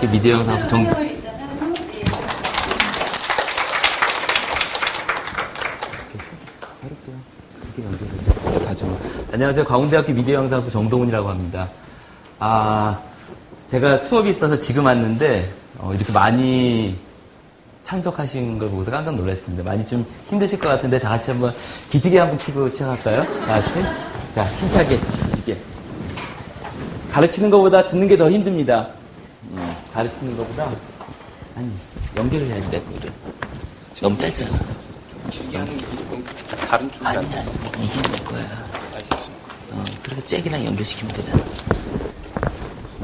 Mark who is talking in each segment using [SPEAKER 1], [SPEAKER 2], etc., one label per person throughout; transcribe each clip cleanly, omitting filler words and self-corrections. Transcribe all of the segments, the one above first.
[SPEAKER 1] 광운대학교 미디어 영상학부 안녕하세요. 광운대학교 미디어 영상학부 정동훈이라고 합니다. 제가 수업이 있어서 지금 왔는데 이렇게 많이 참석하신 걸 보고서 깜짝 놀랐습니다. 많이 좀 힘드실 것 같은데 다 같이 한번 기지개 한번 켜고 시작할까요? 다 같이? 자, 힘차게 기지개. 가르치는 것보다 듣는 게 더 힘듭니다. 가르치는 것보다 아니 연결을 해야지 내 거를. 너무 짧잖아.
[SPEAKER 2] 다른 쪽이
[SPEAKER 1] 아니야, 이게 내 거야. 그렇게 잭이랑 연결시키면 되잖아.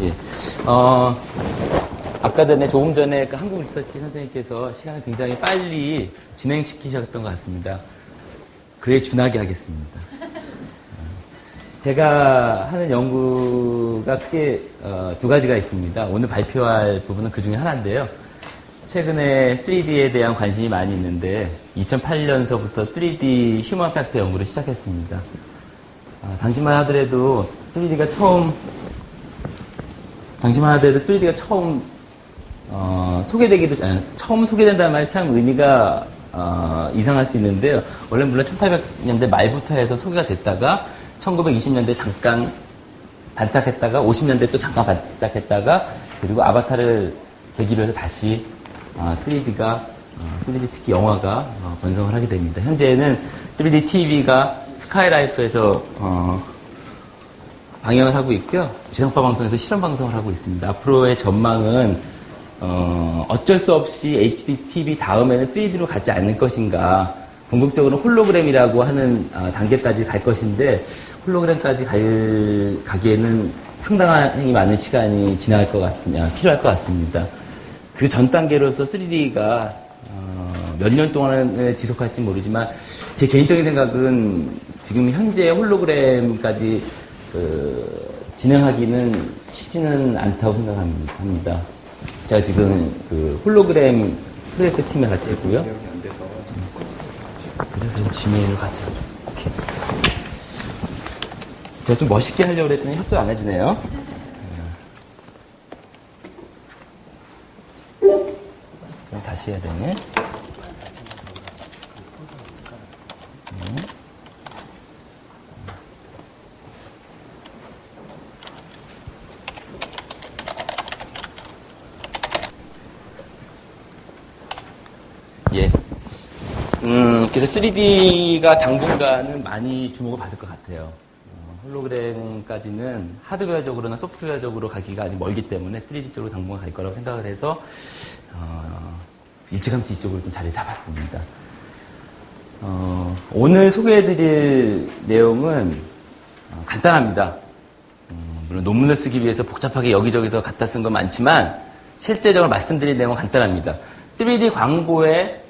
[SPEAKER 1] 예. 아까 전에, 조금 전에 그 한국 리서치 선생님께서 시간을 굉장히 빨리 진행시키셨던 것 같습니다. 그에 준하게 하겠습니다. 제가 하는 연구가 크게 두 가지가 있습니다. 오늘 발표할 부분은 그 중에 하나인데요. 최근에 3D에 대한 관심이 많이 있는데 2008년서부터 3D 휴먼 팩터 연구를 시작했습니다. 당시만 하더라도 3D가 처음 처음 소개된다는 말이 참 의미가 이상할 수 있는데요. 원래 물론 1800년대 말부터 해서 소개가 됐다가 1920년대 잠깐 반짝했다가 50년대 또 잠깐 반짝했다가 그리고 아바타를 계기로 해서 다시 3D 특히 영화가 번성을 하게 됩니다. 현재는 3D TV가 스카이라이프에서 방영을 하고 있고요. 지상파 방송에서 실험 방송을 하고 있습니다. 앞으로의 전망은 어쩔 수 없이 HD TV 다음에는 3D로 가지 않을 것인가. 궁극적으로 홀로그램이라고 하는 단계까지 갈 것인데 홀로그램까지 가기에는 상당히 많은 시간이 필요할 것 같습니다. 그 전 단계로서 3D가 몇 년 동안을 지속할지 모르지만 제 개인적인 생각은 지금 현재 홀로그램까지 진행하기는 쉽지는 않다고 생각합니다. 제가 지금 그 홀로그램 프로젝트 팀에 같이 있고요. 그럼 지메일로 가자. 오케이. 제가 좀 멋있게 하려고 했더니 협조 안 해주네요. 그럼 다시 해야 되네. 예. 그래서 3D가 당분간은 많이 주목을 받을 것 같아요. 홀로그램까지는 하드웨어적으로나 소프트웨어적으로 가기가 아직 멀기 때문에 3D 쪽으로 당분간 갈 거라고 생각을 해서 일찌감치 이쪽으로 좀 자리 잡았습니다. 오늘 소개해드릴 내용은 간단합니다. 물론 논문을 쓰기 위해서 복잡하게 여기저기서 갖다 쓴 건 많지만 실제적으로 말씀드릴 내용은 간단합니다. 3D 광고에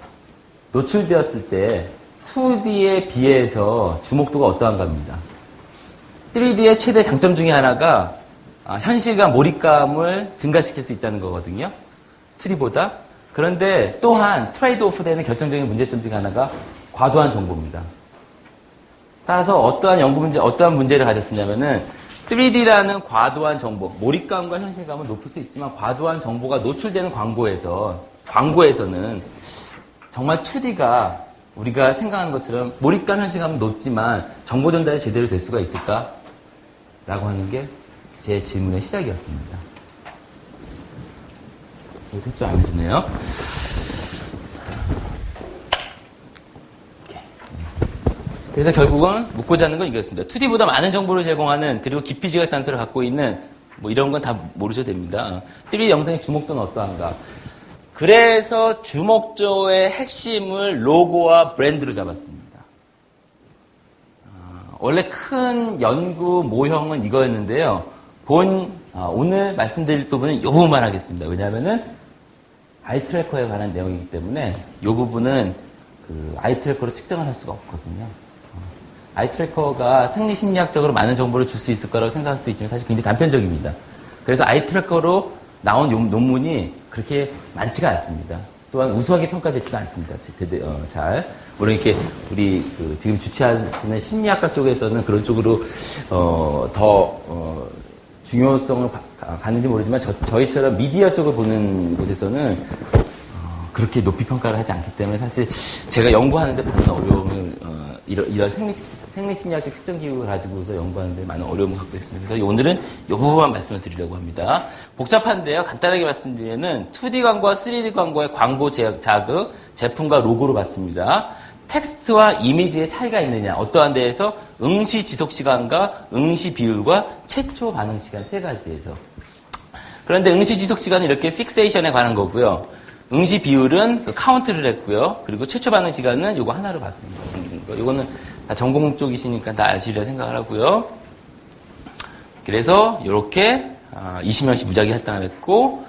[SPEAKER 1] 노출되었을 때 2D에 비해서 주목도가 어떠한가 합니다. 3D의 최대 장점 중에 하나가 현실감, 몰입감을 증가시킬 수 있다는 거거든요. 2D보다. 그런데 또한 트레이드 오프 되는 결정적인 문제점 중에 하나가 과도한 정보입니다. 따라서 어떠한 문제를 가졌으냐면은 3D라는 과도한 정보, 몰입감과 현실감은 높일 수 있지만 과도한 정보가 노출되는 광고에서는 정말 2D가 우리가 생각하는 것처럼 몰입감, 현실감은 높지만 정보 전달이 제대로 될 수가 있을까? 라고 하는 게 제 질문의 시작이었습니다. 협조 안 해주네요. 그래서 결국은 묻고자 하는 건 이거였습니다. 2D보다 많은 정보를 제공하는 그리고 깊이 지각 단서를 갖고 있는 뭐 이런 건 다 모르셔도 됩니다. 3D 영상의 주목도는 어떠한가? 그래서 주목도의 핵심을 로고와 브랜드로 잡았습니다. 원래 큰 연구 모형은 이거였는데요. 오늘 말씀드릴 부분은 이 부분만 하겠습니다. 왜냐하면은 아이트래커에 관한 내용이기 때문에 이 부분은 아이트래커로 측정을 할 수가 없거든요. 아이트래커가 생리심리학적으로 많은 정보를 줄 수 있을 거라고 생각할 수 있지만 사실 굉장히 단편적입니다. 그래서 아이트래커로 나온 논문이 그렇게 많지가 않습니다. 또한 우수하게 평가되지도 않습니다. 물론 이렇게 우리 지금 주최하시는 심리학과 쪽에서는 그런 쪽으로 더 중요성을 가는지 모르지만 저희처럼 미디어 쪽을 보는 곳에서는 그렇게 높이 평가를 하지 않기 때문에 사실 제가 연구하는데 많은 어려움을 이런 생리심리학적 측정 기록을 가지고서 연구하는데 많은 어려움을 갖고 있습니다. 그래서 오늘은 이 부분만 말씀을 드리려고 합니다. 복잡한데요. 간단하게 말씀드리면 2D 광고와 3D 광고의 광고 자극, 제품과 로고로 받습니다. 텍스트와 이미지의 차이가 있느냐, 어떠한 데에서 응시 지속 시간과 응시 비율과 최초 반응 시간 세 가지에서. 그런데 응시 지속 시간은 이렇게 픽세이션에 관한 거고요. 응시 비율은 그 카운트를 했고요. 그리고 최초 반응 시간은 요거 하나로 봤습니다. 요거는 다 전공 쪽이시니까 다 아시리라 생각을 하고요. 그래서 이렇게 20명씩 무작위 할당을 했고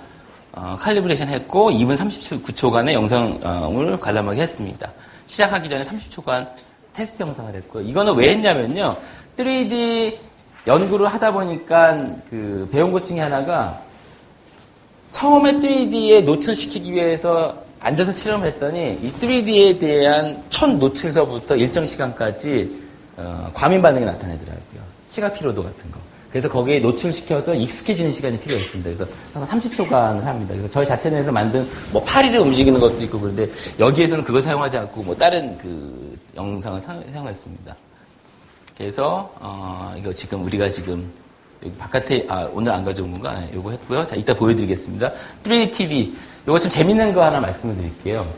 [SPEAKER 1] 칼리브레이션 했고 2분 39초간의 영상을 관람하게 했습니다. 시작하기 전에 30초간 테스트 영상을 했고 이거는 왜 했냐면요. 3D 연구를 하다 보니까 그 배운 것 중에 하나가 처음에 3D에 노출시키기 위해서 앉아서 실험을 했더니 이 3D에 대한 첫 노출서부터 일정 시간까지 과민 반응이 나타나더라고요. 시각 피로도 같은 거. 그래서 거기에 노출시켜서 익숙해지는 시간이 필요했습니다. 그래서 항상 30초간을 합니다. 그래서 저희 자체 내에서 만든 뭐 파리를 움직이는 것도 있고 그런데 여기에서는 그거 사용하지 않고 뭐 다른 그 영상을 사용했습니다. 그래서 이거 지금 우리가 지금 여기 바깥에 오늘 안 가져온 건가? 네, 요거 했고요. 자, 이따 보여드리겠습니다. 3D TV. 요거 좀 재밌는 거 하나 말씀을 드릴게요.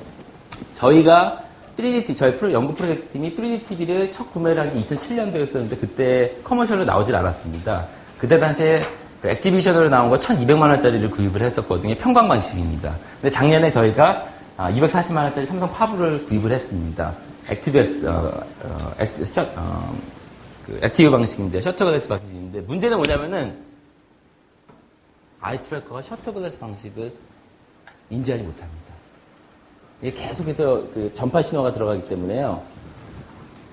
[SPEAKER 1] 저희가 3D TV, 저희 연구 프로젝트 팀이 3D TV를 첫 구매를 한 게 2007년도였었는데 그때 커머셜로 나오질 않았습니다. 그때 당시에 그 엑지비션으로 나온 거 1,200만 원짜리를 구입을 했었거든요. 평광 방식입니다. 근데 작년에 저희가 240만 원짜리 삼성 파브를 구입을 했습니다. 액티브 방식인데 셔터글래스 방식인데 문제는 뭐냐면은 아이 트래커가 셔터글래스 방식을 인지하지 못합니다. 이게 계속해서 그 전파 신호가 들어가기 때문에요.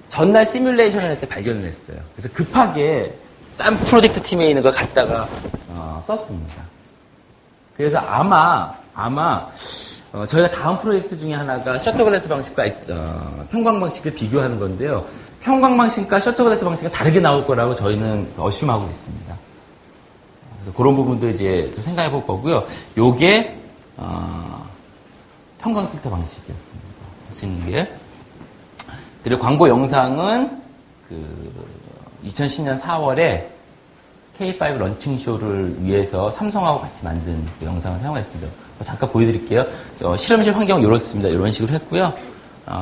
[SPEAKER 1] 전날 시뮬레이션을 했을 때 발견을 했어요. 그래서 급하게 딴 프로젝트 팀에 있는 걸 갖다가 썼습니다. 그래서 아마 저희가 다음 프로젝트 중에 하나가 셔터글래스 방식과 평광 방식을 비교하는 건데요. 평광 방식과 셔터글래스 방식은 다르게 나올 거라고 저희는 어심하고 있습니다. 그래서 그런 부분도 이제 좀 생각해 볼 거고요. 요게 평광 필터 방식이었습니다. 하시는 게. 그리고 광고 영상은 2010년 4월에 K5 런칭쇼를 위해서 삼성하고 같이 만든 그 영상을 사용했습니다. 잠깐 보여드릴게요. 실험실 환경은 이렇습니다. 이런 식으로 했고요.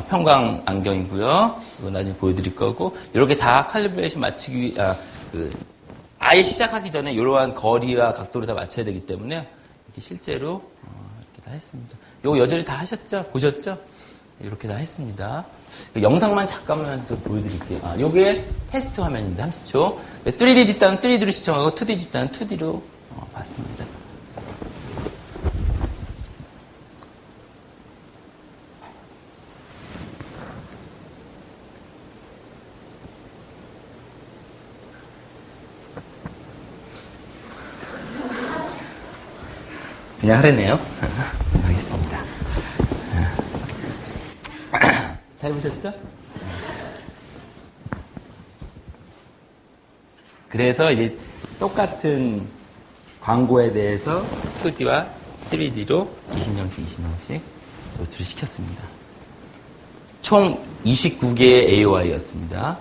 [SPEAKER 1] 평광 안경이고요. 이거 나중에 보여드릴 거고 이렇게 다 칼리브레이션 맞추기 아예 시작하기 전에 이러한 거리와 각도를 다 맞춰야 되기 때문에 이렇게 실제로 이렇게 다 했습니다. 이거 여전히 다 하셨죠? 보셨죠? 이렇게 다 했습니다. 영상만 잠깐만 좀 보여드릴게요. 요게 테스트 화면입니다. 30초. 3D 집단은 3D로 시청하고 2D 집단은 2D로 봤습니다. 그냥 하랬네요. 하겠습니다. 잘 보셨죠? 그래서 이제 똑같은 광고에 대해서 2D와 3D로 20명씩 노출을 시켰습니다. 총 29개의 AOI였습니다.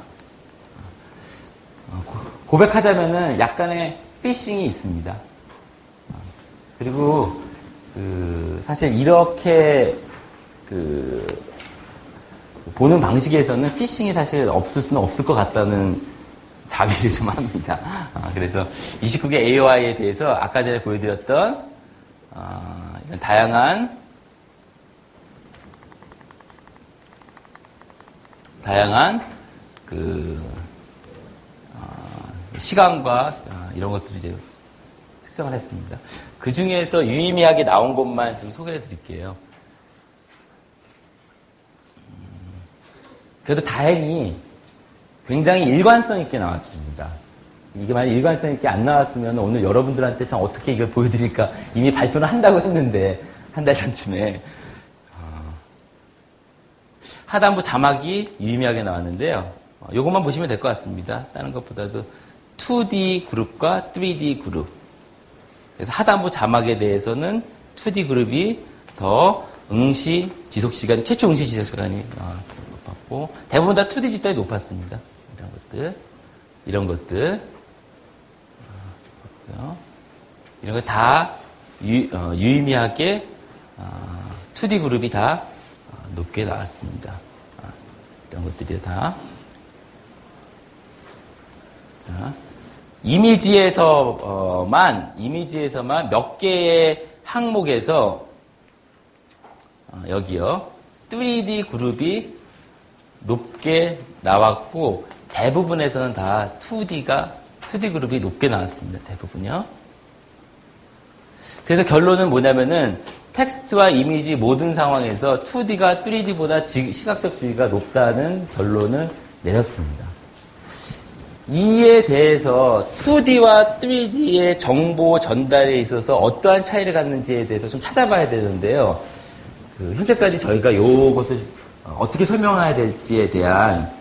[SPEAKER 1] 고백하자면은 약간의 피싱이 있습니다. 그리고 사실 이렇게 보는 방식에서는 피싱이 사실 없을 수는 없을 것 같다는 자비를 좀 합니다. 그래서 29개 AOI에 대해서 아까 전에 보여드렸던 이런 다양한 시간과 이런 것들을 이제 측정을 했습니다. 그 중에서 유의미하게 나온 것만 좀 소개해 드릴게요. 그래도 다행히 굉장히 일관성 있게 나왔습니다. 이게 만약 일관성 있게 안 나왔으면 오늘 여러분들한테 참 어떻게 이걸 보여드릴까 이미 발표는 한다고 했는데 한 달 전쯤에 하단부 자막이 유의미하게 나왔는데요. 이것만 보시면 될 것 같습니다. 다른 것보다도 2D 그룹과 3D 그룹 그래서 하단부 자막에 대해서는 2D 그룹이 더 응시 지속 시간, 최초 응시 지속 시간이 높았고, 대부분 다 2D 집단이 높았습니다. 이런 것들. 이런 거 다 유의미하게 2D 그룹이 다 높게 나왔습니다. 이런 것들이 다. 자, 이미지에서만 몇 개의 항목에서 여기요 3D 그룹이 높게 나왔고 대부분에서는 다 2D 그룹이 높게 나왔습니다. 대부분요. 그래서 결론은 뭐냐면은 텍스트와 이미지 모든 상황에서 2D가 3D보다 시각적 주의가 높다는 결론을 내렸습니다. 이에 대해서 2D와 3D의 정보 전달에 있어서 어떠한 차이를 갖는지에 대해서 좀 찾아봐야 되는데요. 현재까지 저희가 이것을 어떻게 설명해야 될지에 대한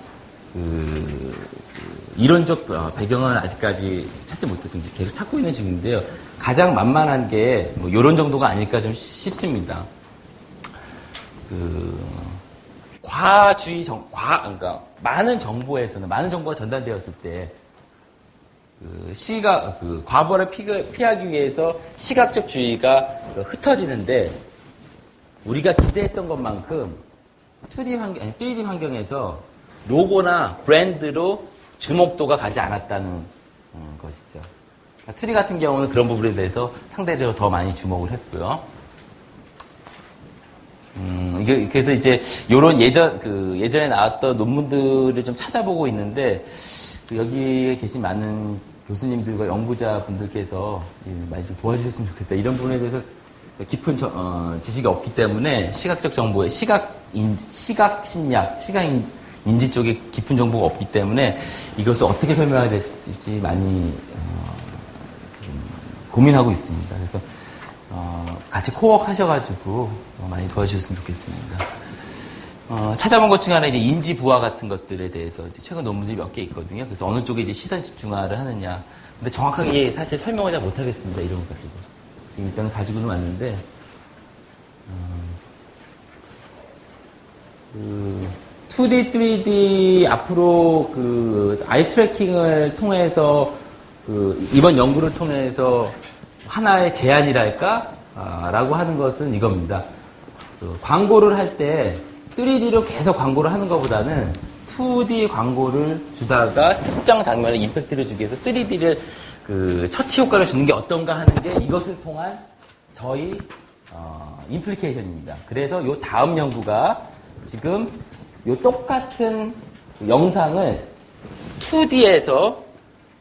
[SPEAKER 1] 이론적 배경은 아직까지 찾지 못했습니다. 계속 찾고 있는 중인데요. 가장 만만한 게 이런 정도가 아닐까 좀 싶습니다. 그러니까 많은 정보가 전달되었을 때 과거를 피하기 위해서 시각적 주의가 흩어지는데 우리가 기대했던 것만큼 3D 환경에서 로고나 브랜드로 주목도가 가지 않았다는 것이죠. 2D 같은 경우는 그런 부분에 대해서 상대적으로 더 많이 주목을 했고요. 그래서 이제 요런 예전에 나왔던 논문들을 좀 찾아보고 있는데 여기에 계신 많은 교수님들과 연구자 분들께서 많이 좀 도와주셨으면 좋겠다. 이런 부분에 대해서 깊은 지식이 없기 때문에 시각적 정보에 시각 심리학, 시각 인지 쪽에 깊은 정보가 없기 때문에 이것을 어떻게 설명해야 될지 많이 고민하고 있습니다. 그래서 같이 코워크 하셔가지고 많이 도와주셨으면 좋겠습니다. 찾아본 것 중에 하나 이제 인지 부화 같은 것들에 대해서 이제 최근 논문들이 몇 개 있거든요. 그래서 어느 쪽에 이제 시선 집중화를 하느냐. 근데 정확하게 사실 설명을 잘 못하겠습니다. 이런 것 가지고. 지금 일단 가지고는 왔는데, 2D, 3D 앞으로 아이 트래킹을 통해서 이번 연구를 통해서 하나의 제안이랄까? 라고 하는 것은 이겁니다. 광고를 할 때 3D로 계속 광고를 하는 것보다는 2D 광고를 주다가 특정 장면에 임팩트를 주기 위해서 3D를 처치 효과를 주는 게 어떤가 하는 게 이것을 통한 저희 임플리케이션입니다. 그래서 요 다음 연구가 지금 요 똑같은 영상을 2D에서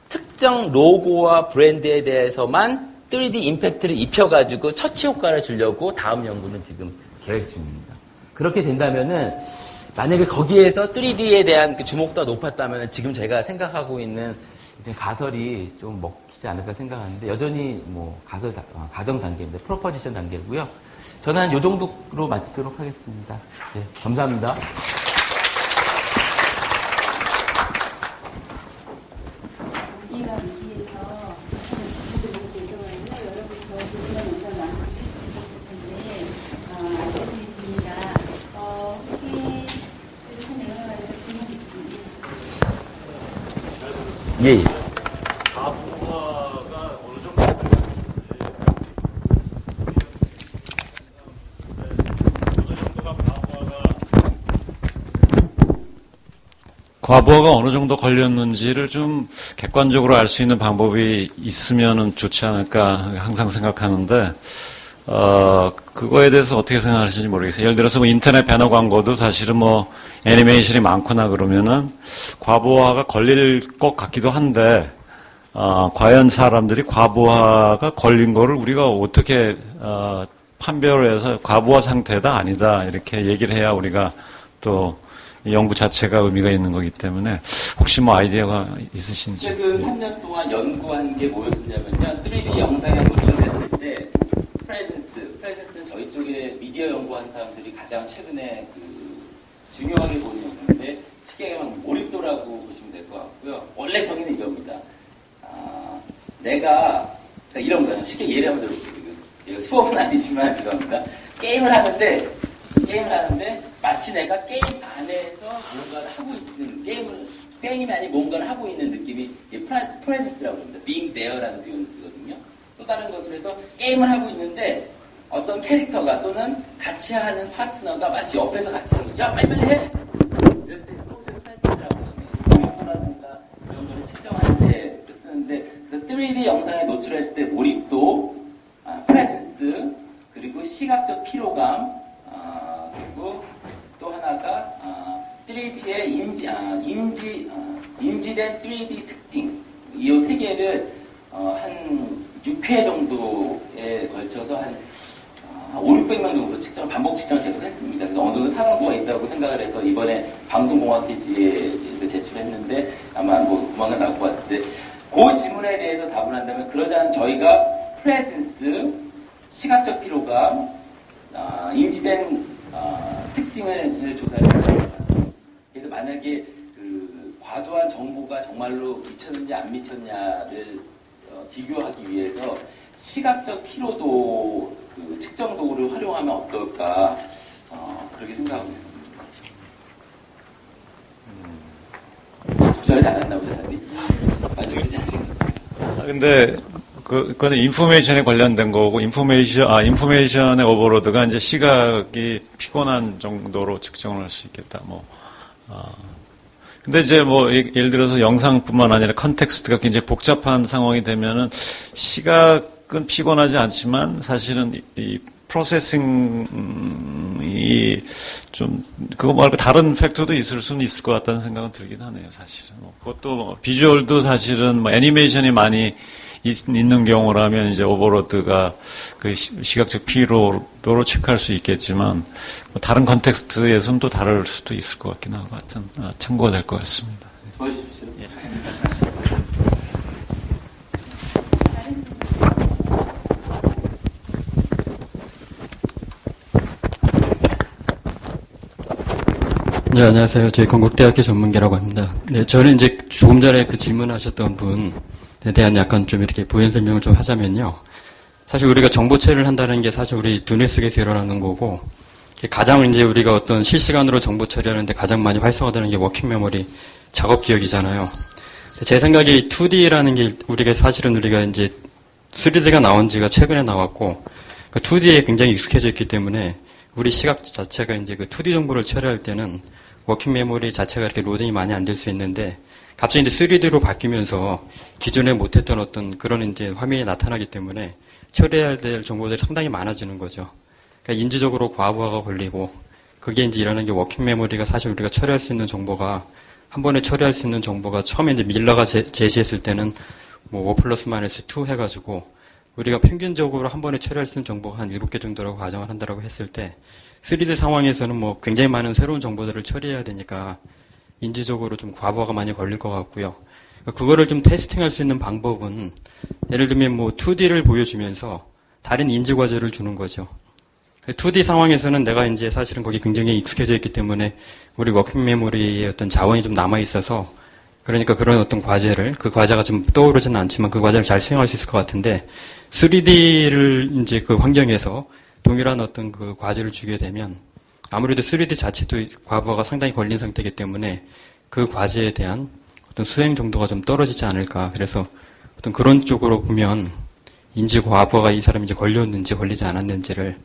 [SPEAKER 1] 특정 로고와 브랜드에 대해서만 3D 임팩트를 입혀가지고 처치 효과를 주려고 다음 연구는 지금 계획 중입니다. 그렇게 된다면은 만약에 거기에서 3D에 대한 주목도가 높았다면 지금 제가 생각하고 있는 지금 가설이 좀 먹히지 않을까 생각하는데 여전히 가정 단계입니다. 프로포지션 단계고요. 저는 한 요 정도로 마치도록 하겠습니다. 네, 감사합니다. 예.
[SPEAKER 2] 과부하가 어느 정도 과부하가 어느 정도 걸렸는지를 좀 객관적으로 알 수 있는 방법이 있으면 좋지 않을까 항상 생각하는데 그거에 대해서 어떻게 생각하시는지 모르겠어요. 예를 들어서 인터넷 배너 광고도 사실은 애니메이션이 많거나 그러면은 과부하가 걸릴 것 같기도 한데, 과연 사람들이 과부하가 걸린 거를 우리가 어떻게, 판별을 해서 과부하 상태다, 아니다, 이렇게 얘기를 해야 우리가 또 연구 자체가 의미가 있는 거기 때문에 혹시 아이디어가 있으신지.
[SPEAKER 1] 최근 3년 동안 연구한 게 뭐였냐면요. 3D 영상에 노출됐을 때, 프레젠스는 저희 쪽에 미디어 연구하는 사람들이 가장 최근에 중요하게 보는 연구인데 쉽게 말하면 몰입도라고 보시면 될 것 같고요. 원래 정의는 이겁니다. 내가 그러니까 이런 거예요. 쉽게 예를 한번 들어볼게요. 이거 수업은 아니지만 죄송합니다. 게임을 하는데 마치 내가 게임 안에서 뭔가를 하고 있는 게임이 아닌 뭔가를 하고 있는 느낌이 프레젠스라고 합니다. being there라는 표현을 쓰거든요. 또 다른 것으로 해서 게임을 하고 있는데 어떤 캐릭터가 또는 같이 하는 파트너가 마치 옆에서 같이 하는 거야 빨리 해! 이랬을 때 소셜 프레젠스라고 하거든요. 몰입도라든가 이런 거를 측정할 때 쓰는데 그래서 3D 영상에 노출했을 때 몰입도, 프레젠스, 그리고 시각적 피로감, 그리고 또 하나가 3D의 인지된 3D 특징 이 세 개를 한 6회 정도에 걸쳐서 한 5,600명 정도 반복 측정을 계속 했습니다. 그래서 어느 정도 타당도가 있다고 생각을 해서 이번에 방송공학회지에 제출했는데 아마 조만간 나올 것 같은데 그 질문에 대해서 답을 한다면 그러자는 저희가 프레젠스, 시각적 피로감, 인지된 특징을 조사를 했습니다. 그래서 만약에 그 과도한 정보가 정말로 미쳤는지 안 미쳤냐를 비교하기 위해서 시각적 피로도 그 측정 도구를 활용하면 어떨까 그렇게 생각하고 있습니다. 적절하지 않았나보다 답이 만족되지 않습니다.
[SPEAKER 2] 근데 그거는 인포메이션에 관련된 거고 인포메이션의 오버로드가 이제 시각이 피곤한 정도로 측정을 할 수 있겠다. 근데 이제 예를 들어서 영상뿐만 아니라 컨텍스트가 굉장히 복잡한 상황이 되면은 시각은 피곤하지 않지만 사실은 이 프로세싱이 좀 그거 말고 다른 팩터도 있을 수는 있을 것 같다는 생각은 들긴 하네요. 사실은 그것도 비주얼도 사실은 애니메이션이 많이 있는 경우라면 이제 오버로드가 그 시각적 피로도로 체크할 수 있겠지만 다른 컨텍스트에서는 또 다를 수도 있을 것 같긴 하고 하여튼 참고가 될 것 같습니다.
[SPEAKER 1] 도와주십시오.
[SPEAKER 2] 예.
[SPEAKER 3] 네, 안녕하세요. 저희 건국대학교 전문기라고 합니다. 네, 저는 이제 조금 전에 그 질문하셨던 분에 대한 약간 좀 이렇게 부연 설명을 좀 하자면요. 사실 우리가 정보 처리를 한다는 게 사실 우리 두뇌 속에서 일어나는 거고, 가장 이제 우리가 어떤 실시간으로 정보 처리하는데 가장 많이 활성화되는 게 워킹 메모리, 작업 기억이잖아요. 제 생각에 2D라는 게 우리가 이제 3D가 나온 지가 최근에 나왔고, 그 2D에 굉장히 익숙해져 있기 때문에 우리 시각 자체가 이제 그 2D 정보를 처리할 때는 워킹 메모리 자체가 이렇게 로딩이 많이 안 될 수 있는데 갑자기 이제 3D로 바뀌면서 기존에 못했던 어떤 그런 이제 화면이 나타나기 때문에 처리해야 될 정보들이 상당히 많아지는 거죠. 그러니까 인지적으로 과부하가 걸리고 그게 이제 일어나는 게 워킹 메모리가 사실 우리가 처리할 수 있는 정보가 한 번에 처리할 수 있는 정보가 처음에 이제 밀러가 제시했을 때는 5 플러스 마이너스 2 해가지고 우리가 평균적으로 한 번에 처리할 수 있는 정보가 한 7개 정도라고 가정을 한다고 했을 때 3D 상황에서는 굉장히 많은 새로운 정보들을 처리해야 되니까 인지적으로 좀 과부하가 많이 걸릴 것 같고요. 그거를 좀 테스팅할 수 있는 방법은 예를 들면 2D를 보여주면서 다른 인지 과제를 주는 거죠. 2D 상황에서는 내가 이제 사실은 거기 굉장히 익숙해져 있기 때문에 우리 워킹 메모리의 어떤 자원이 좀 남아 있어서 그러니까 그런 어떤 과제를 그 과제가 좀 떠오르지는 않지만 그 과제를 잘 수행할 수 있을 것 같은데 3D를 이제 그 환경에서 동일한 어떤 그 과제를 주게 되면 아무래도 3D 자체도 과부하가 상당히 걸린 상태이기 때문에 그 과제에 대한 어떤 수행 정도가 좀 떨어지지 않을까. 그래서 어떤 그런 쪽으로 보면 인지 과부하가 이 사람이 이제 걸렸는지 걸리지 않았는지를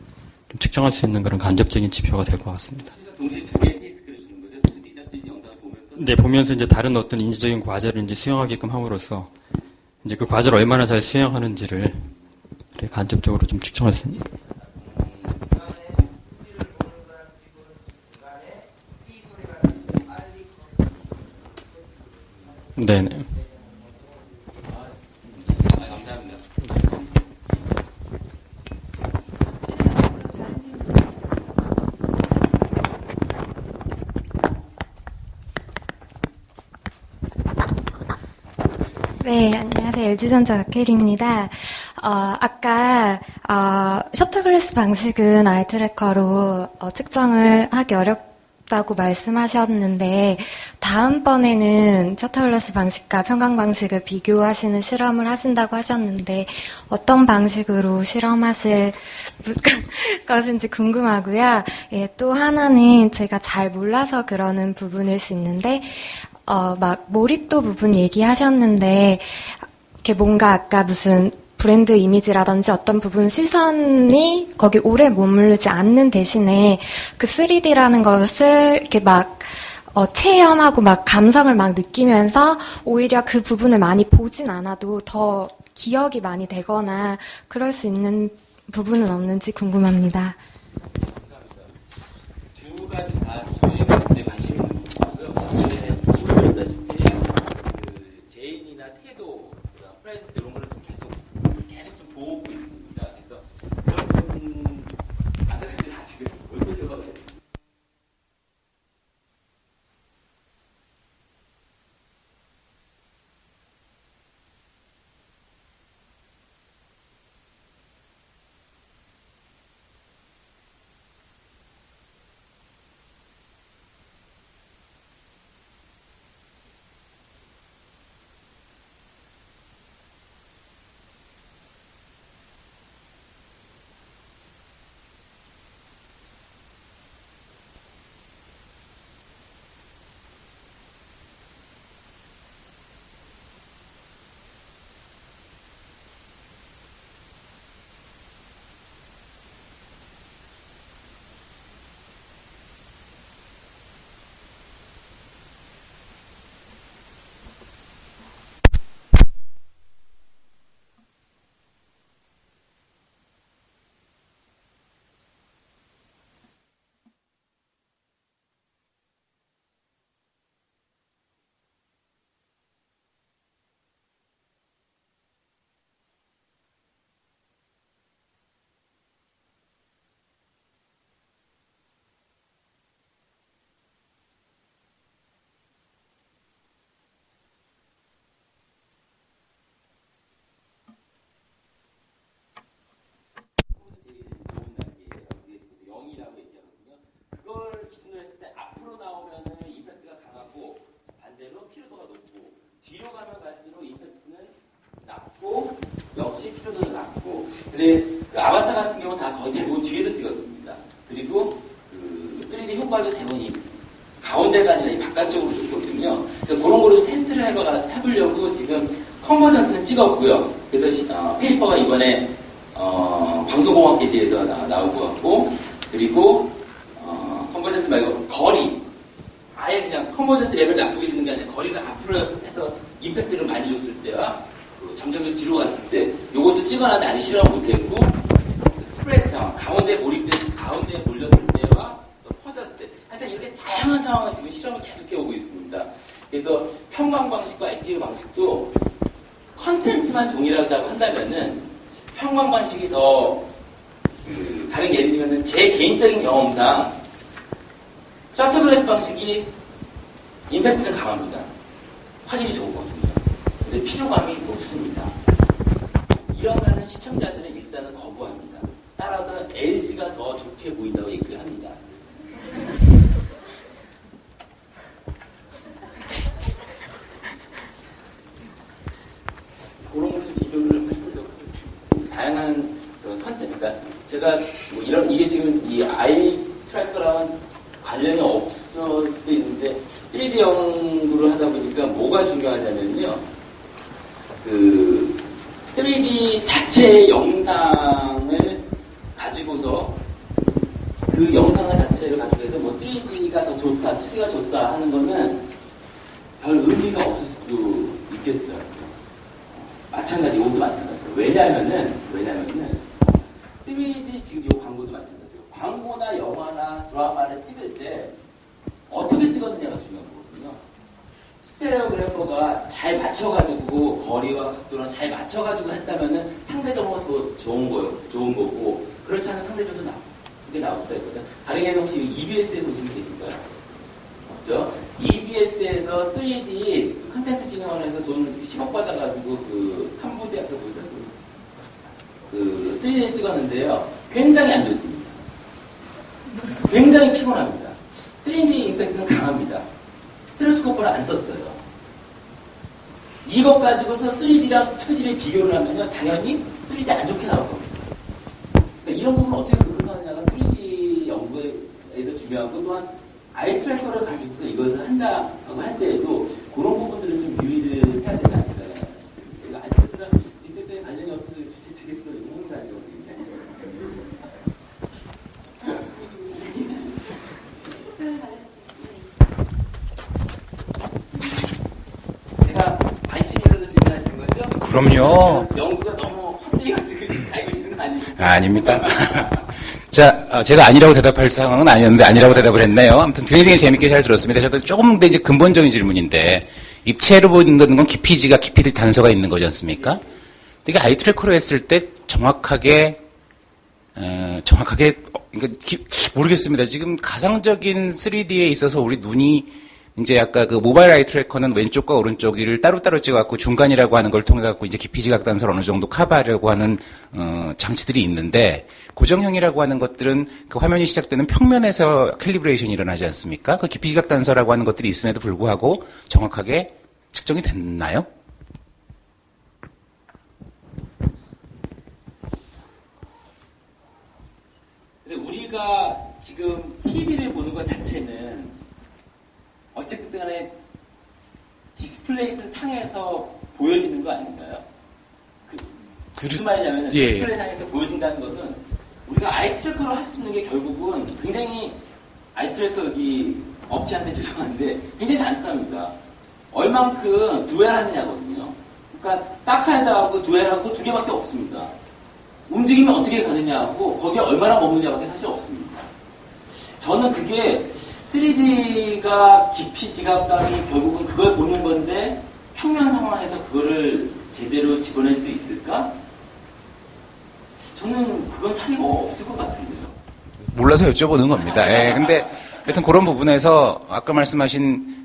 [SPEAKER 3] 좀 측정할 수 있는 그런 간접적인 지표가 될 것 같습니다.
[SPEAKER 1] 동시에 두 개의 테스트를 주는 거죠? 3D 영상을 보면서?
[SPEAKER 3] 네, 보면서 이제 다른 어떤 인지적인 과제를 이제 수행하게끔 함으로써 이제 그 과제를 얼마나 잘 수행하는지를 간접적으로 좀 측정할 수 있는. 네네.
[SPEAKER 1] 감사합니다.
[SPEAKER 4] 네, 안녕하세요. LG전자 박혜리입니다. 아까 셔틀 클래스 방식은 아이 트래커로 측정을 하기 다고 말씀하셨는데 다음번에는 셔틀러스 방식과 평강 방식을 비교하시는 실험을 하신다고 하셨는데 어떤 방식으로 실험하실 것인지 궁금하고요. 예, 또 하나는 제가 잘 몰라서 그러는 부분일 수 있는데 막 몰입도 부분 얘기하셨는데 이렇게 뭔가 아까 무슨 브랜드 이미지라든지 어떤 부분 시선이 거기 오래 머무르지 않는 대신에 그 3D라는 것을 이렇게 막 체험하고 막 감성을 막 느끼면서 오히려 그 부분을 많이 보진 않아도 더 기억이 많이 되거나 그럴 수 있는 부분은 없는지 궁금합니다.
[SPEAKER 1] 두 가지 다 저희가 굉장히 관심 있는 부분이고요. 작년에 보여드렸다시피 그 제인이나 태도, 프라이스 이런 거를 좀 계속 좀 보고 있습니다. 그래서 그런 부분 안타깝게 아직은 못 돌려가고 그걸 기준으로 했을 때 앞으로 나오면은 임팩트가 강하고 반대로 피로도가 높고 뒤로 가면 갈수록 임팩트는 낮고 역시 피로도도 낮고 근데 그 아바타 같은 경우는 다 거의 대부분 뒤에서 찍었습니다. 그리고 그 3D 효과도 대부분이 가운데가 아니라 이 바깥쪽으로 줬거든요. 그래서 그런 거를 테스트를 해보려고 지금 컨버전스는 찍었고요. 그래서 페이퍼가 이번에 방송공학 기지에서 나올 것 같고 그리고 컨버전스 말고 거리 아예 그냥 컨버전스 레벨을 나쁘게 주는 게 아니라 거리를 앞으로 해서 임팩트를 많이 줬을 때와 점점 뒤로 갔을 때 요것도 찍어놨는데 아직 실험 못했고 스프레드 상황 가운데 몰렸을 때와 또 퍼졌을 때 하여튼 이렇게 다양한 상황을 지금 실험을 계속해오고 있습니다. 그래서 평강 방식과 액티브 방식도 컨텐츠만 동일하다고 한다면은 평강 방식이 더 다른 예를 들면 제 개인적인 경험상 셔터글래스 방식이 임팩트는 강합니다. 화질이 좋거든요. 근데 피로감이 높습니다. 이러면 시청자들은 일단은 거부합니다. 따라서 LG가 더 좋게 보인다고 얘기를 합니다. 그런 걸 좀 비교를 해보려고 하겠습니다. 다양한 컨텐츠, 그러니까 제가 뭐 이게 지금 이 아이 트래커랑은 관련이 없을 수도 있는데 3D 연구를 하다 보니까 뭐가 중요하냐면요. 그 3D 자체의 영상을 가지고서 그 영상을 자체를 가지고서 뭐 3D가 더 좋다, 2D가 좋다 하는 거는 별 의미가 없을 수도 있겠더라고요. 마찬가지, 이것도 마찬가지예요. 왜냐면은 3D 지금 이 광고도 마찬가지예요. 광고나 영화나 드라마를 찍을 때 어떻게 찍었느냐가 중요한 거거든요. 스테레오그래퍼가 잘 맞춰가지고 거리와 각도랑 잘 맞춰가지고 했다면은 상대적으로 더 좋은 거고 그렇지 않으면 상대적으로 나쁘게 나올 수가 있거든. 가령이는 혹시 EBS에서 오신 분 계신가요? 없죠? EBS에서 3D 컨텐츠 진흥원에서 돈 10억 받아가지고 그 캄보디아 그 3D 찍었는데요. 굉장히 안 좋습니다. 굉장히 피곤합니다. 3D 임팩트는 강합니다. 스테레오스코프를 안 썼어요. 이것 가지고서 3D랑 2D를 비교를 하면요, 당연히 3D 안 좋게 나올 겁니다. 그러니까 이런 부분은 어떻게 극복하느냐가 3D 연구에서 중요한 것 또한 아이 트래커를 가지고서 이것을 한다고 할 때에도 그런 부분들을 좀 유의를 해야 되지 않을까. 아이 트래커랑 직접적인 관련이 없어서 주최 측에서 의문을 가지고 있는데. 제가 관심이 있어서 질문하시는 거죠?
[SPEAKER 5] 그럼요.
[SPEAKER 1] 연구가 너무 헛되어가지고 알고 계시는 거 아니죠?
[SPEAKER 5] 아닙니다. 자, 제가 아니라고 대답할 상황은 아니었는데 아니라고 대답을 했네요. 아무튼 굉장히 재밌게 잘 들었습니다. 저도 조금 더 이제 근본적인 질문인데, 입체로 보이는 건 깊이지가 깊이 단서가 있는 거지 않습니까? 이게 아이 트래커로 했을 때 정확하게, 그러니까 모르겠습니다. 지금 가상적인 3D에 있어서 우리 눈이 이제 아까 그 모바일 아이 트래커는 왼쪽과 오른쪽을 따로따로 찍어갖고 중간이라고 하는 걸 통해갖고 이제 깊이 지각 단서를 어느 정도 커버하려고 하는, 장치들이 있는데, 고정형이라고 하는 것들은 그 화면이 시작되는 평면에서 캘리브레이션이 일어나지 않습니까? 그 깊이 지각 단서라고 하는 것들이 있음에도 불구하고 정확하게 측정이 됐나요?
[SPEAKER 1] 근데 우리가 지금 TV를 보는 것 자체는 어쨌든 간에 디스플레이 상에서 보여지는 거 아닌가요? 무슨 말이냐면
[SPEAKER 5] 예.
[SPEAKER 1] 디스플레이 상에서 보여진다는 것은 우리가 아이 트래커로 할 수 있는 게 결국은 굉장히 아이 트래커 여기 업체한테 죄송한데 굉장히 단순합니다. 얼만큼 듀얼 하느냐거든요. 그러니까 사카에다하고 듀얼하고 두 개밖에 없습니다. 움직이면 어떻게 가느냐하고 거기에 얼마나 머무느냐밖에 사실 없습니다. 저는 그게 3D가 깊이 지각감이 결국은 그걸 보는 건데 평면 상황에서 그거를 제대로 집어낼 수 있을까? 저는 그건 차이가 없을 것 같은데요.
[SPEAKER 5] 몰라서 여쭤보는 겁니다. 예, 근데 하여튼 그런 부분에서 아까 말씀하신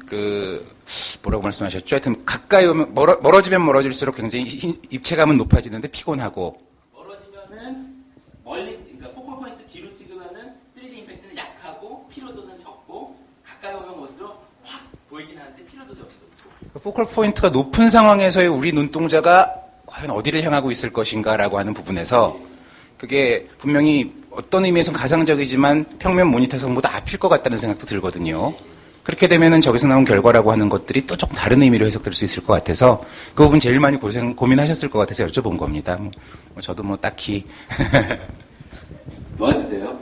[SPEAKER 5] 뭐라고 말씀하셨죠? 하여튼 가까이 오면 멀어지면 멀어질수록 굉장히 입체감은 높아지는데 피곤하고
[SPEAKER 1] 멀어지면은 멀리 그러니까 포컬 포인트 뒤로 찍으면은 3D 임팩트는 약하고 피로도는 적고 가까이 오면 볼수록 확 보이긴 하는데 피로도 적고.
[SPEAKER 5] 포컬 포인트가 높은 상황에서의 우리 눈동자가 과연 어디를 향하고 있을 것인가라고 하는 부분에서 그게 분명히 어떤 의미에서 가상적이지만 평면 모니터성보다 앞일 것 같다는 생각도 들거든요. 그렇게 되면은 저기서 나온 결과라고 하는 것들이 또 조금 다른 의미로 해석될 수 있을 것 같아서 그 부분 제일 많이 고민하셨을 것 같아서 여쭤본 겁니다. 저도 딱히
[SPEAKER 1] 도와주세요.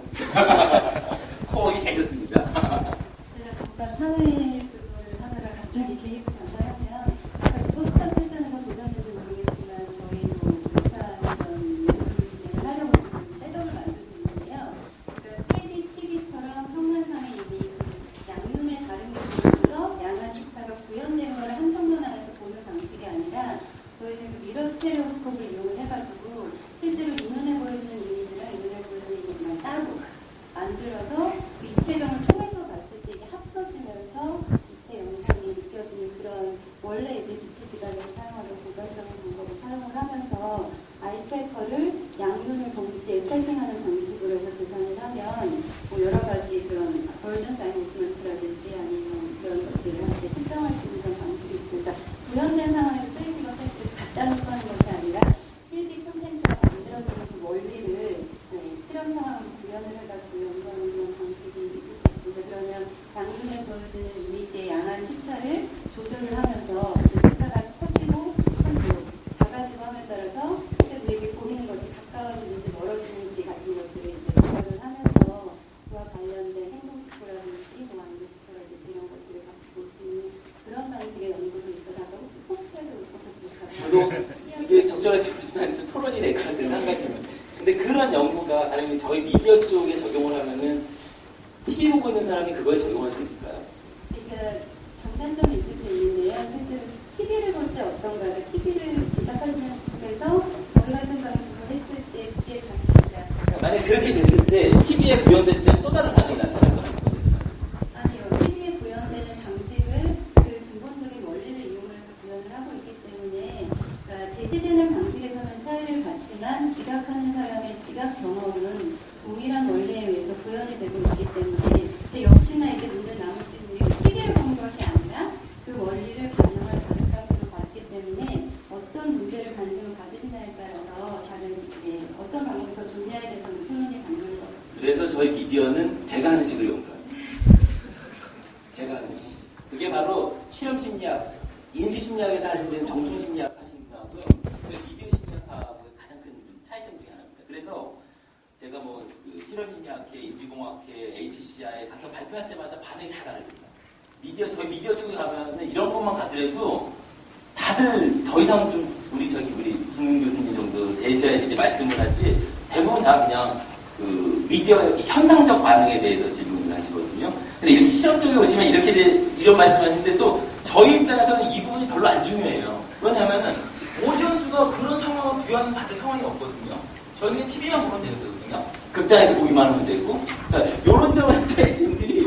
[SPEAKER 1] 코어이 잘 좋습니다.
[SPEAKER 6] 제가 잠깐 사회 부분을 하다가 갑자기 개입을 잠깐하면 아까 포스터 패션에서 보셨는지 모르겠지만 저희도 국사전 예술을 진행을 하려고 지금 셋업을 만들고 있는데요. 그러니까 3D TV처럼 평면상에 이미 양눈의 다른 기준에서 양한 식사가 구현된 거를 한 평면 안에서 보는 방식이 아니라 저희는 그 미러 스테레오스코프를 이용을 해가지고 실제로 이 눈에 보여주는 이미지랑 이 눈에 보여주는 이미지만 따로 만들어서 그 입체감을 통해서 봤을 때 이게 합쳐지면서 입체 영상이 느껴지는 그런 원래 이제 디피지감을 사용하는 고전적인 방법을 사용을 하면서 아이 트래커를 양눈을 동시에 트래킹하는 방식으로 해서 계산을 하면 여러 가지 그런 버전 다이모스먼트라든지 아니면 그런 것들을 함께 측정할 수 있는 그런 방식이 있습니다. 구현된 상황에서 3D가 사실 갖다 놓고 하는 것이 아니라 3D 콘텐츠가 만들어지는 그 원리를 실험 상황으로 구현을 해가지고 연구하는 그런 방식이 있습니다. 그러면 양눈에 보여지는 이미지의 양한 시차를 조절을 하면서 그 시차가 커지고 작아지고 함에 따라서 우리에게 보이는 것이 가까워지는지 멀어지는지 같은 것들을 이제 조절을 하면서 그와 관련된 행동식표라든지 안구 식표라든지 이런 것들을 같이 볼 수 있는 그런 방식의 연구도 있어서 혹시 포스터에도
[SPEAKER 1] 저도 이게 적절하지 않지만 좀 토론이 될 것 같아서 한 가지면. 근데 그런 연구가 다른 저희 미디어 쪽에 적용을 하면은 TV 보고 있는 사람이 그걸 적용할 수 있을까요?
[SPEAKER 6] 그러니까 장단점이 있을 수 있는데요. 실제로 TV를 볼 때 어떤가, TV를 제작하시는 쪽에서 저희 같은 방식으로 했을 때 그게 자체가
[SPEAKER 1] 만약 그렇게 됐을 때 TV에 구현됐을 때 또 다른 반응이 나타날 거예요.
[SPEAKER 6] 아니요. TV에 구현되는 방식을 그 근본적인 원리를 이용을 해서 구현을 하고 있기 때문에 그러니까 제시되는 방식에서는 차이를 갖지만 지각하는 사람의 지각 경험은 동일한 원리에 의해서 구현이 되고 있기 때문에 근데 역시나 이제 문제 남을 수 있는
[SPEAKER 1] 그래서 저희 미디어는 제가 하는 식으로 연구합니다. 제가 하는 식. 그게 바로 실험심리학, 인지심리학에서 하시는 정신심리학 하시는 분하고요. 저희 미디어 심리학하고의 가장 큰 차이점 중에 하나입니다. 그래서 제가 그 실험심리학회, 인지공학회, HCI에 가서 발표할 때마다 반응이 다 다릅니다. 저희 미디어 쪽에 가면은 이런 것만 가더라도 다들 더 이상 좀 우리 김웅 교수님 정도 대셔야지 말씀을 하지 대부분 다 그냥 그 미디어 현상적 반응에 대해서 질문을 하시거든요. 근데 이렇게 시험 쪽에 오시면 이런 말씀하시는데 또 저희 입장에서는 이 부분이 별로 안 중요해요. 왜냐하면은 오디언스가 그런 상황을 구현받을 상황이 없거든요. 저희는 TV만 보면 되거든요. 극장에서 보기만 하면 되고. 그러니까 이런 점의 차이점들이